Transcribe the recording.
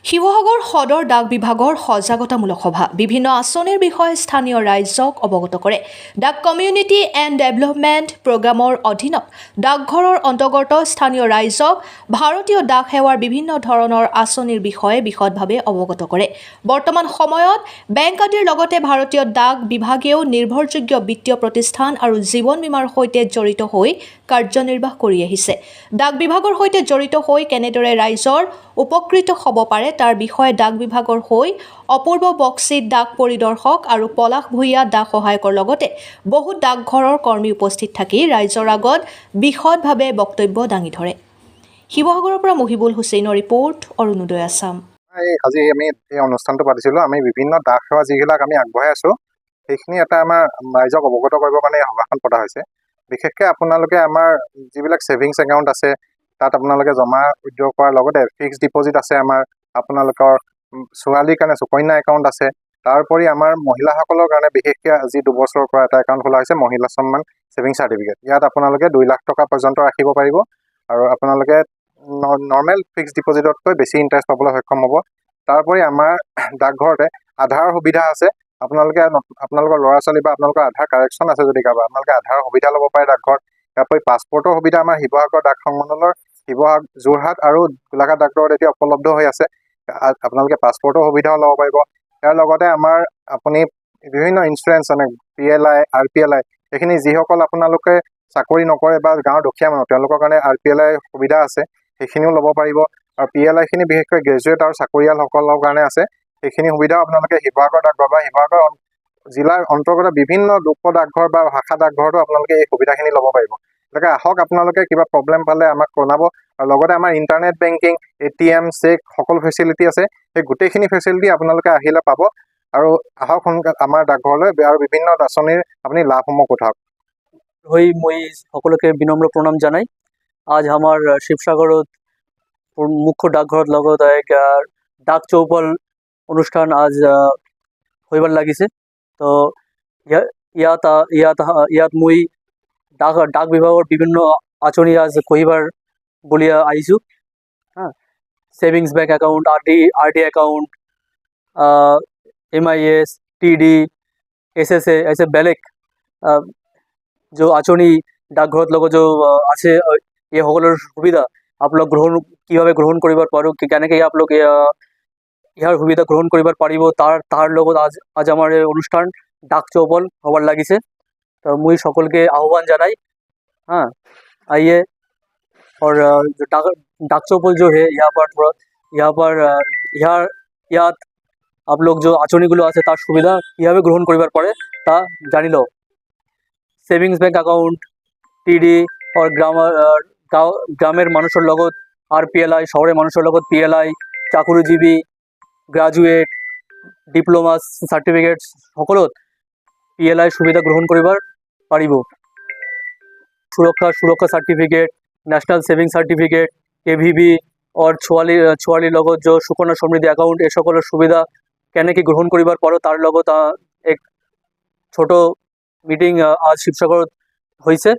শিৱসাগৰ সদৰ ডাক বিভাগৰ সজাগতামূলক সভা বিভিন্ন আঁচনিৰ বিষয়ে স্থানীয় ৰাইজক অৱগত কৰে। ডাক কমিউনিটি এণ্ড ডেভেলপমেণ্ট প্ৰগ্ৰামৰ অধীনত ডাকঘৰৰ অন্তৰ্গত স্থানীয় ৰাইজক ভাৰতীয় ডাক সেৱাৰ বিভিন্ন ধৰণৰ আঁচনিৰ বিষয়ে বিশদভাৱে অৱগত কৰে। বৰ্তমান সময়ত বেংক আদিৰ লগতে ভাৰতীয় ডাক বিভাগেও নিৰ্ভৰযোগ্য বিত্তীয় প্ৰতিষ্ঠান আৰু জীৱন বীমাৰ সৈতে জড়িত হৈ কাৰ্যনিৰ্বাহ কৰি আহিছে। ডাক বিভাগৰ সৈতে জড়িত হৈ কেনেদৰে ৰাইজৰ উপকৃত হ'ব পাৰে তাৰ বিষয়ে ডাক বিভাগৰ হৈ অপূৰ্ব বক্সী ডাক পৰিদৰ্শক আৰু পলাশ ভূঞা ডাক সহায়কৰ লগতে বহু ডাকঘৰৰ কৰ্মী উপস্থিত থাকি ৰাইজৰ আগত বিশদভাৱে বক্তব্য দাঙি ধৰে। শিৱসাগৰৰ পৰা মহিবুল হুছেইনৰ ৰিপৰ্ট, অৰুণোদয় আছাম। আজি আমি এই অনুষ্ঠানটো পাতিছিলোঁ। আমি বিভিন্ন ডাক সেৱা যিবিলাক আমি আগবঢ়াই আছোঁ সেইখিনি এটা আমাৰ ৰাইজক অৱগত কৰিবৰ কাৰণে এই সভাখন পতা হৈছে। বিশেষকৈ আপোনালোকে আমাৰ যিবিলাক ছেভিংছ একাউণ্ট আছে তাত আপোনালোকে জমা উইড্ৰ কৰাৰ লগতে ফিক্সড ডিপ'জিট আছে, আমাৰ আপোনালোকৰ ছোৱালীৰ কাৰণে সুকন্যা একাউণ্ট আছে। তাৰোপৰি আমাৰ মহিলাসকলৰ কাৰণে বিশেষকৈ আজি 2 বছৰৰ পৰা এটা একাউণ্ট খোলা হৈছে, মহিলা সন্মান ছেভিংছ চাৰ্টিফিকেট। ইয়াত আপোনালোকে 2 লাখ টকা পৰ্যন্ত ৰাখিব পাৰিব আৰু আপোনালোকে নৰ্মেল ফিক্সড ডিপ'জিটতকৈ বেছি ইণ্টাৰেষ্ট পাবলৈ সক্ষম হ'ব। তাৰোপৰি আমাৰ ডাকঘৰতে আধাৰৰ সুবিধা আছে। আপোনালোকে আপোনালোকৰ ল'ৰা ছোৱালী বা আপোনালোকৰ আধাৰ কাৰেকশ্যন আছে যদি কাৰোবাৰ, আপোনালোকে আধাৰৰ সুবিধা ল'ব পাৰে ডাকঘৰত। তাৰোপৰি পাছপৰ্টৰ সুবিধা আমাৰ শিৱসাগৰ ডাক সংমণ্ডলৰ যোৰহাট আৰু গোলাঘাট ডাকঘৰত এতিয়া উপলব্ধ হৈ আছে। আপোনালোকে পাছপৰ্টৰ সুবিধাও ল'ব পাৰিব। ইয়াৰ লগতে আমাৰ আপুনি বিভিন্ন ইঞ্চুৰেঞ্চ মানে PLI, RPLI এইখিনি যিসকল আপোনালোকে চাকৰি নকৰে বা গাঁৱৰ দুখীয়া মানুহ তেওঁলোকৰ কাৰণে RPLI সুবিধা আছে, সেইখিনিও ল'ব পাৰিব। আৰু PLIখিনি বিশেষকৈ গ্ৰেজুৱেট আৰু চাকৰিয়ালসকলৰ কাৰণে আছে। সেইখিনি সুবিধাও আপোনালোকে শিৱসাগৰ ডাকঘৰ বা শিৱসাগৰ জিলাৰ অন্তৰ্গত বিভিন্ন লোক ডাকঘৰ বা শাখা ডাকঘৰতো আপোনালোকে এই সুবিধাখিনি ল'ব পাৰিব। গতিকে আহক, আপোনালোকে কিবা প্ৰব্লেম পালে আমাক জনাব। আৰু লগতে আমাৰ ইণ্টাৰনেট বেংকিং, ATM, চেক সকলো ফেচিলিটি আছে। সেই গোটেইখিনি ফেচিলিটি আপোনালোকে আহিলে পাব। আৰু আহক সোনকালে আমাৰ ডাকঘৰলৈ আৰু বিভিন্ন আঁচনিৰ আপুনি লাভসমূহ উঠাওক। মই সকলোকে বিনম্ৰ প্ৰণাম জনাই। আজ আমাৰ শিৱসাগৰত মুখ্য ডাকঘৰত লগত এক ডাক চৌপাল অনুষ্ঠান আজ হইবাৰ লাগিছে। তো ইয়াত মই ডাক বিভাগৰ বিভিন্ন আঁচনি আজ কহিবার বলিয়া আহিছোঁ। Savings bank account, RD account, MIS, TD, SSA ऐसे বেলেগ जो আঁচনি ডাকঘৰত লগত जो আছে এই সকলৰ সুবিধা আপোনালোক কিভাৱে গ্ৰহণ কৰিব পাৰোঁ, কেনেকৈ আপোনালোক ইয়াৰ সুবিধা গ্ৰহণ কৰিব পাৰিব তাৰ লগত আজ আমাৰ এই অনুষ্ঠান ডাক চৌপাল হবার লাগিছে। তো মই সকলকে আহ্বান জানাই, आइए और जो डाक चौपाल जो है ইয়াত আপোনালোক जो আঁচনিগুলো আছে তার সুবিধা কীভাবে গ্রহণ করিবার পারে তা জানি লও। সেভিংস ব্যাংক একাউন্ট, TD और গ্রামের মানুষের লগত RPLI, শহরের মানুষের লগত PLI, চাকুরিজীবী, গ্রাজুয়েট, ডিপ্লোমা সার্টিফিকেট সকলত PLI সুবিধা গ্রহণ করিবার পারিব। সুরক্ষা certificate, national saving certificate, KVB और ছোৱালীৰ লগত जो সুকন্যা সমৃদ্ধি একাউন্ট এই সকলেৰ সুবিধা কেনেকৈ গ্ৰহণ কৰিবাৰ পাৰো তাৰ লগত এক ছোট মিটিং আজ শিৱসাগৰত হৈছে।